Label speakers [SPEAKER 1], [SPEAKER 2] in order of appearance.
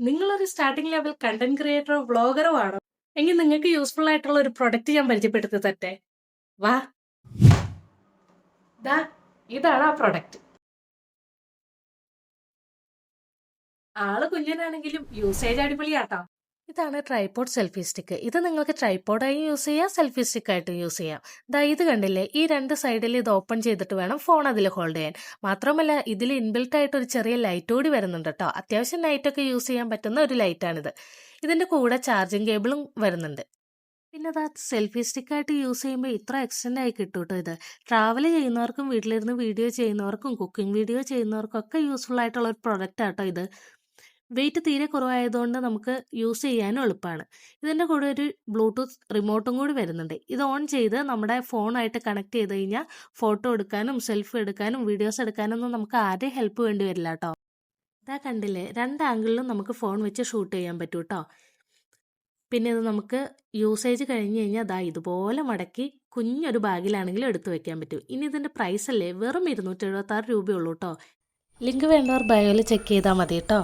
[SPEAKER 1] നിങ്ങളൊരു starting level content ക്രിയേറ്ററോ വ്ളോഗറോ ആണോ? എങ്കിൽ നിങ്ങൾക്ക് യൂസ്ഫുൾ ആയിട്ടുള്ള ഒരു പ്രൊഡക്റ്റ് ഞാൻ പരിചയപ്പെടുത്തി തരട്ടെ. വാ, ദാ ഇതാണ് ആ പ്രൊഡക്റ്റ്. ആള് കുഞ്ഞനാണെങ്കിലും യൂസേജ് അടിപൊളിയാട്ടോ. ഇതാണ് ട്രൈപോഡ് സെൽഫി സ്റ്റിക്ക്. ഇത് നിങ്ങൾക്ക് ട്രൈപോഡായും യൂസ് ചെയ്യാം, സെൽഫി സ്റ്റിക്കായിട്ടും യൂസ് ചെയ്യാം. ദാ ഇത് കണ്ടില്ലേ, ഈ രണ്ട് സൈഡിൽ ഇത് ഓപ്പൺ ചെയ്തിട്ട് വേണം ഫോൺ അതിൽ ഹോൾഡ് ചെയ്യാൻ. മാത്രമല്ല ഇതിൽ ഇൻബിൽട്ട് ആയിട്ട് ഒരു ചെറിയ ലൈറ്റ് കൂടി വരുന്നുണ്ട് കേട്ടോ. അത്യാവശ്യം നൈറ്റൊക്കെ യൂസ് ചെയ്യാൻ പറ്റുന്ന ഒരു ലൈറ്റാണിത്. ഇതിന്റെ കൂടെ ചാർജിങ് കേബിളും വരുന്നുണ്ട്. പിന്നെ അത് സെൽഫി സ്റ്റിക്കായിട്ട് യൂസ് ചെയ്യുമ്പോൾ ഇത്ര എക്സ്റ്റെൻഡ് ആയി കിട്ടും കേട്ടോ. ഇത് ട്രാവൽ ചെയ്യുന്നവർക്കും വീട്ടിലിരുന്ന് വീഡിയോ ചെയ്യുന്നവർക്കും കുക്കിംഗ് വീഡിയോ ചെയ്യുന്നവർക്കും ഒക്കെ യൂസ്ഫുൾ ആയിട്ടുള്ള ഒരു പ്രൊഡക്റ്റ് ആട്ടോ ഇത്. വെയിറ്റ് തീരെ കുറവായതുകൊണ്ട് നമുക്ക് യൂസ് ചെയ്യാനും എളുപ്പമാണ്. ഇതിൻ്റെ കൂടെ ഒരു ബ്ലൂടൂത്ത് റിമോട്ടും കൂടി വരുന്നുണ്ട്. ഇത് ഓൺ ചെയ്ത് നമ്മുടെ ഫോണായിട്ട് കണക്ട് ചെയ്ത് കഴിഞ്ഞാൽ ഫോട്ടോ എടുക്കാനും സെൽഫി എടുക്കാനും വീഡിയോസ് എടുക്കാനൊന്നും നമുക്ക് ആരുടെയും ഹെൽപ്പ് വേണ്ടി വരില്ല കേട്ടോ. ഇതാ കണ്ടില്ലേ, രണ്ട് ആംഗിളിലും നമുക്ക് ഫോൺ വെച്ച് ഷൂട്ട് ചെയ്യാൻ പറ്റും കേട്ടോ. പിന്നെ ഇത് നമുക്ക് യൂസേജ് കഴിഞ്ഞ് കഴിഞ്ഞാൽ അതാ ഇതുപോലെ മടക്കി കുഞ്ഞൊരു ബാഗിലാണെങ്കിലും എടുത്തു വെക്കാൻ പറ്റും. ഇനി ഇതിൻ്റെ പ്രൈസ് അല്ലേ വെറും 276 രൂപയുള്ളൂ കേട്ടോ. ലിങ്ക് വേണ്ടവർ ബയോയിൽ ചെക്ക് ചെയ്താൽ മതി കേട്ടോ.